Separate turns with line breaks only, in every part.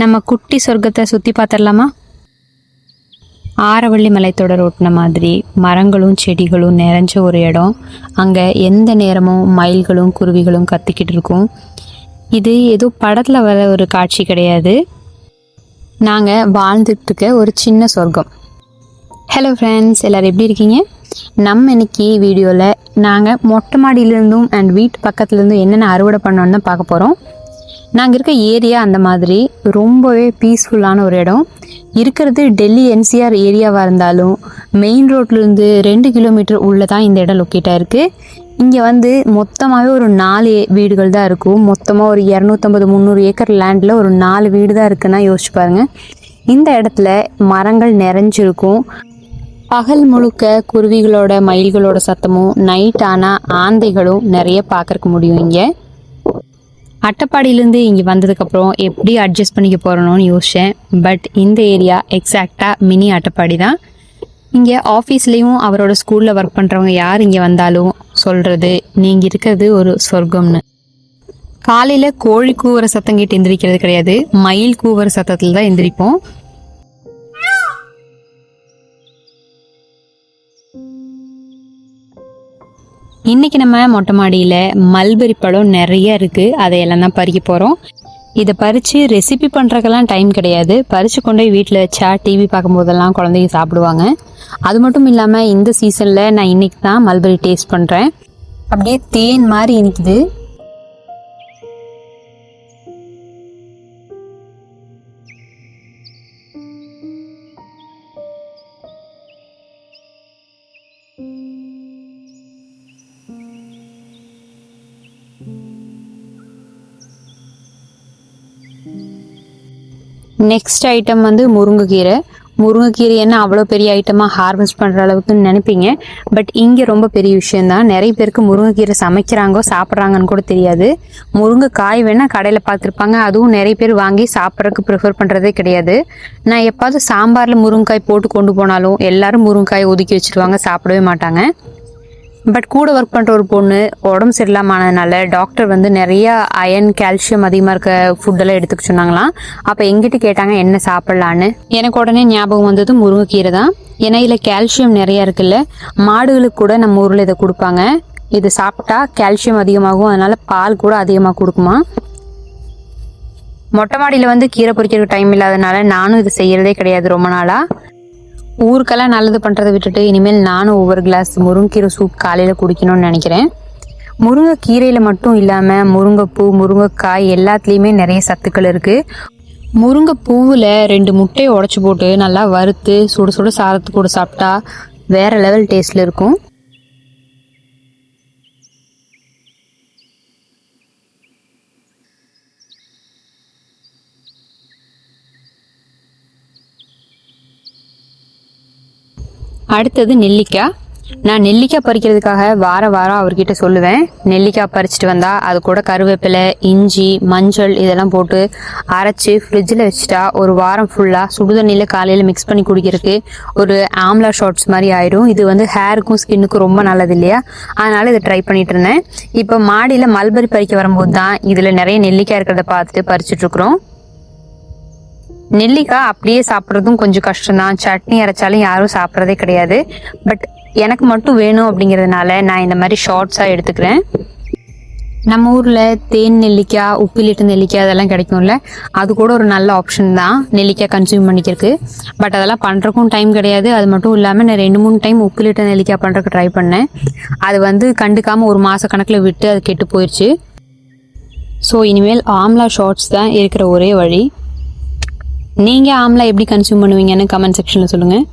நம்ம குட்டி சொர்க்கத்தை சுற்றி பார்த்துடலாமா? ஆரவள்ளி மலைத்தொடர் ஒட்டின மாதிரி மரங்களும் செடிகளும் நிறைஞ்ச ஒரு இடம். அங்கே எந்த நேரமும் மயில்களும் குருவிகளும் கத்திக்கிட்டு இருக்கும். இது ஏதோ படத்தில் வர ஒரு காட்சி கிடையாது. நாங்கள் வாழ்ந்துட்டு இருக்க ஒரு சின்ன சொர்க்கம். ஹலோ ஃப்ரெண்ட்ஸ், எல்லோரும் எப்படி இருக்கீங்க? நம்ம இன்னைக்கு வீடியோவில் நாங்கள் மொட்டை மாடியிலேருந்தும் அண்ட் வீட்டு பக்கத்துலேருந்தும் என்னென்ன அறுவடை பண்ணோன்னு தான் பார்க்க போகிறோம். நாங்கள் இருக்க ஏரியா அந்த மாதிரி ரொம்பவே பீஸ்ஃபுல்லான ஒரு இடம். இருக்கிறது டெல்லி NCR ஏரியாவாக இருந்தாலும் மெயின் ரோட்லேருந்து 2 கிலோமீட்டர் உள்ளே தான் இந்த இடம் லொக்கேட்டாக இருக்குது. இங்கே வந்து மொத்தமாகவே ஒரு 4 வீடுகள் தான் இருக்கும். மொத்தமாக ஒரு 250-300 ஏக்கர் லேண்டில் ஒரு 4 வீடு தான் இருக்குன்னா யோசிச்சு பாருங்கள். இந்த இடத்துல மரங்கள் நிறைஞ்சிருக்கும். பகல் முழுக்க குருவிகளோட மயில்களோட சத்தமும், நைட் ஆனால் ஆந்தைகளும் நிறைய பார்க்கறக்கு முடியும். இங்கே அட்டப்பாடியிலேருந்து இங்கே வந்ததுக்கப்புறம் எப்படி அட்ஜஸ்ட் பண்ணிக்க போகிறோன்னு யோசித்தேன். பட் இந்த ஏரியா எக்ஸாக்டாக மினி அட்டப்பாடி தான். இங்கே ஆஃபீஸ்லேயும் அவரோட ஸ்கூலில் ஒர்க் பண்ணுறவங்க யார் இங்கே வந்தாலும் சொல்கிறது, நீங்கள் இருக்கிறது ஒரு சொர்க்கம்னு. காலையில் கோழி கூவுற சத்தம் கேட்டு எந்திரிக்கிறது கிடையாது, மயில் கூவுற சத்தத்தில் தான் எந்திரிப்போம். இன்றைக்கி நம்ம மொட்டை மாடியில் மல்பெரி பழம் நிறைய இருக்குது. அதையெல்லாம் தான் பறிக்க போகிறோம். இதை பறித்து ரெசிபி பண்ணுறக்கெல்லாம் டைம் கிடையாது. பறித்து கொண்டு போய் வீட்டில் வச்சா டிவி பார்க்கும்போதெல்லாம் குழந்தைங்க சாப்பிடுவாங்க. அது மட்டும் இல்லாமல் இந்த சீசனில் நான் இன்றைக்கி தான் மல்பெரி டேஸ்ட் பண்ணுறேன். அப்படியே தேன் மாதிரி இனிக்குது. நெக்ஸ்ட் ஐட்டம் வந்து முருங்கைக்கீரை. முருங்கைக்கீரை என்ன அவ்வளோ பெரிய ஐட்டமாக ஹார்வெஸ்ட் பண்ணுற அளவுக்குன்னு நினைப்பீங்க. பட் இங்கே ரொம்ப பெரிய விஷயந்தான். நிறைய பேருக்கு முருங்கைக்கீரை சமைக்கிறாங்கோ சாப்பிட்றாங்கன்னு கூட தெரியாது. முருங்கைக்காய் வேணால் கடையில் பார்த்துருப்பாங்க. அதுவும் நிறைய பேர் வாங்கி சாப்பிட்றதுக்கு ப்ரிஃபர் பண்ணுறதே கிடையாது. நான் எப்பாவது சாம்பாரில் முருங்கைக்காய் போட்டு கொண்டு போனாலும் எல்லாரும் முருங்கைக்காய் ஒதுக்கி வச்சுருவாங்க, சாப்பிடவே மாட்டாங்க. பட் கூட ஒர்க் பண்ணுற ஒரு பொண்ணு உடம்பு சரியில்லாமனால டாக்டர் வந்து நிறைய அயன் கால்சியம் அதிகமாக இருக்க ஃபுட்டெல்லாம் எடுத்துக்க சொன்னாங்களாம். அப்போ எங்கிட்ட கேட்டாங்க என்ன சாப்பிட்லான்னு. எனக்கு உடனே ஞாபகம் வந்தது முருங்கைக்கீரை தான். ஏன்னா இதில் கால்சியம் நிறையா இருக்குல்ல. மாடுகளுக்கு கூட நம்ம ஊரில் இதை கொடுப்பாங்க. இது சாப்பிட்டா கால்சியம் அதிகமாகும், அதனால பால் கூட அதிகமாக கொடுக்குமா. மொட்டை மாடியில் வந்து கீரை பொறிக்கிறதுக்கு டைம் இல்லாதனால நானும் இது செய்கிறதே கிடையாது ரொம்ப நாளாக. ஊருக்கெல்லாம் நல்லது பண்ணுறதை விட்டுட்டு இனிமேல் நானும் ஒவ்வொரு கிளாஸ் முருங்கைக்கீரை சூப் காலையில் குடிக்கணும்னு நினைக்கிறேன். முருங்கைக்கீரையில் மட்டும் இல்லாமல் முருங்கைப்பூ, முருங்கைக்காய் எல்லாத்துலேயுமே நிறைய சத்துக்கள் இருக்குது. முருங்கைப்பூவில் 2 முட்டையை உடச்சி போட்டு நல்லா வறுத்து சுட சுட சாதத்து கூட சாப்பிட்டா வேறு லெவல் டேஸ்ட்டில் இருக்கும். அடுத்தது நெல்லிக்காய். நான் நெல்லிக்காய் பறிக்கிறதுக்காக வாரம் அவர்கிட்ட சொல்லுவேன். நெல்லிக்காய் பறிச்சுட்டு வந்தால் அது கூட கருவேப்பிலை, இஞ்சி, மஞ்சள் இதெல்லாம் போட்டு அரைச்சி ஃப்ரிட்ஜில் வச்சுட்டா ஒரு வாரம் ஃபுல்லாக சுடுதண்ணியில் காலையில் மிக்ஸ் பண்ணி குடிக்கிறதுக்கு ஒரு ஆம்லா ஷார்ட்ஸ் மாதிரி ஆயிடும். இது வந்து ஹேருக்கும் ஸ்கின்னுக்கும் ரொம்ப நல்லது இல்லையா, அதனால் இதை ட்ரை பண்ணிட்டு இருந்தேன். இப்போ மாடியில் மல்பெரி பறிக்க வரும்போது தான் இதில் நிறைய நெல்லிக்காய் இருக்கிறத பார்த்துட்டு பறிச்சுட்ருக்குறோம். நெல்லிக்காய் அப்படியே சாப்பிட்றதும் கொஞ்சம் கஷ்டம்தான். சட்னி அரைச்சாலும் யாரும் சாப்பிட்றதே கிடையாது. பட் எனக்கு மட்டும் வேணும் அப்படிங்கிறதுனால நான் இந்த மாதிரி ஷார்ட்ஸாக எடுத்துக்கிறேன். நம்ம ஊரில் தேன் நெல்லிக்காய், உப்பிலிட்டு நெல்லிக்காய் அதெல்லாம் கிடைக்கும்ல, அது கூட ஒரு நல்ல ஆப்ஷன் தான் நெல்லிக்காய் கன்சியூம் பண்ணிக்கிறதுக்கு. பட் அதெல்லாம் பண்ணுறக்கும் டைம் கிடையாது. அது மட்டும் இல்லாமல் நான் 2-3 டைம் உப்பிலிட்ட நெல்லிக்காய் பண்ணுறதுக்கு ட்ரை பண்ணேன். அது வந்து கண்டுக்காமல் ஒரு மாத கணக்கில் விட்டு அது கெட்டு போயிடுச்சு. ஸோ இனிமேல் ஆம்லா ஷார்ட்ஸ் தான் இருக்கிற ஒரே வழி. நீங்கள் ஆம்லா எப்படி கன்சியூம் பண்ணுவீங்கன்னு கமெண்ட் செக்ஷனில் சொல்லுங்கள்.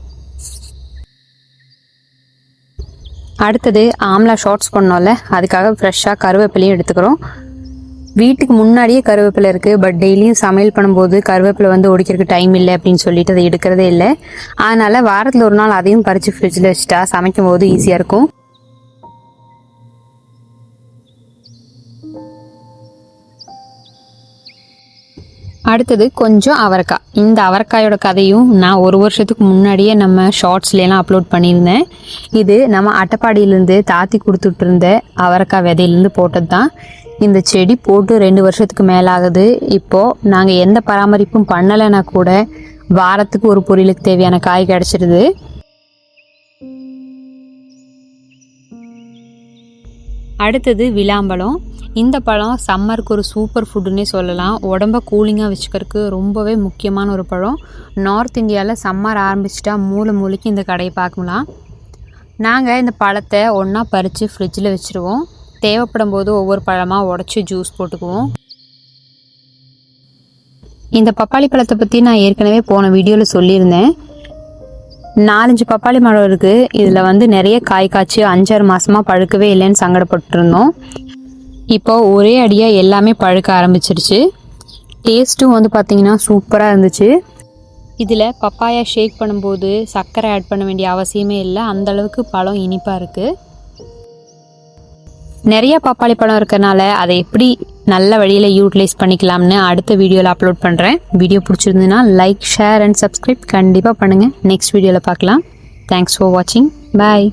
அடுத்தது ஆம்லா ஷார்ட்ஸ் பண்ணோம்ல, அதுக்காக ஃப்ரெஷ்ஷாக கருவேப்பிலையும் எடுத்துக்கிறோம். வீட்டுக்கு முன்னாடியே கருவேப்பிலை இருக்குது. பட் டெய்லியும் சமையல் பண்ணும்போது கருவேப்பிலை வந்து ஒடிக்கிறதுக்கு டைம் இல்லை அப்படின்னு சொல்லிட்டு அதை எடுக்கிறதே இல்லை. அதனால் வாரத்தில் ஒரு நாள் அதையும் பறித்து ஃப்ரிட்ஜில் வச்சுட்டா சமைக்கும் போது ஈஸியாக இருக்கும். அடுத்தது கொஞ்சம் அவரைக்காய். இந்த அவரைக்காயோட கதையும் நான் 1 வருஷத்துக்கு முன்னாடியே நம்ம ஷார்ட்ஸ்லாம் அப்லோட் பண்ணியிருந்தேன். இது நம்ம அட்டப்பாடியிலேருந்து தாத்தி கொடுத்துட்டு இருந்த அவரைக்காய் விதையிலேருந்து போட்டது தான். இந்த செடி போட்டு 2 வருஷத்துக்கு மேலே ஆகுது. இப்போது நாங்கள் எந்த பராமரிப்பும் பண்ணலைன்னா கூட வாரத்துக்கு ஒரு பொரியலுக்கு தேவையான காய் கிடச்சிருது. அடுத்தது விளாம்பழம். இந்த பழம் சம்மருக்கு ஒரு சூப்பர் ஃபுட்டுன்னே சொல்லலாம். உடம்ப கூலிங்காக வச்சுக்கிறதுக்கு ரொம்பவே முக்கியமான ஒரு பழம். நார்த் இந்தியாவில் சம்மர் ஆரம்பிச்சிட்டா மூளைக்கு இந்த கடையை பார்க்கலாம். நாங்கள் இந்த பழத்தை ஒன்றா பறித்து ஃப்ரிட்ஜில் வச்சுருவோம். தேவைப்படும் போது ஒவ்வொரு பழமாக உடச்சி ஜூஸ் போட்டுக்குவோம். இந்த பப்பாளி பழத்தை பற்றி நான் ஏற்கனவே போன வீடியோவில் சொல்லியிருந்தேன். 4-5 பப்பாளி மரம் இருக்குது. இதில் நிறைய காய் காய்ச்சி 5-6 மாதமாக பழுக்கவே இல்லைன்னு சங்கடப்பட்டுருந்தோம். இப்போ ஒரே அடியாக எல்லாமே பழுக்க ஆரம்பிச்சிருச்சு. டேஸ்ட்டும் பார்த்திங்கன்னா சூப்பராக இருந்துச்சு. இதில் பப்பாயா ஷேக் பண்ணும்போது சர்க்கரை ஆட் பண்ண வேண்டிய அவசியமே இல்லை. அந்தளவுக்கு பழம் இனிப்பாக இருக்குது. நிறைய பப்பாளி பழம் இருக்கிறனால அதை எப்படி நல்ல வழியில் யூட்டிலைஸ் பண்ணிக்கலாம்னு அடுத்த வீடியோவில் அப்லோட் பண்ணுறேன். வீடியோ பிடிச்சிருந்துன்னா லைக், ஷேர் அண்ட் சப்ஸ்கிரைப் கண்டிப்பாக பண்ணுங்கள். நெக்ஸ்ட் வீடியோவில் பார்க்கலாம். தேங்க்ஸ் ஃபார் வாட்சிங். பாய்.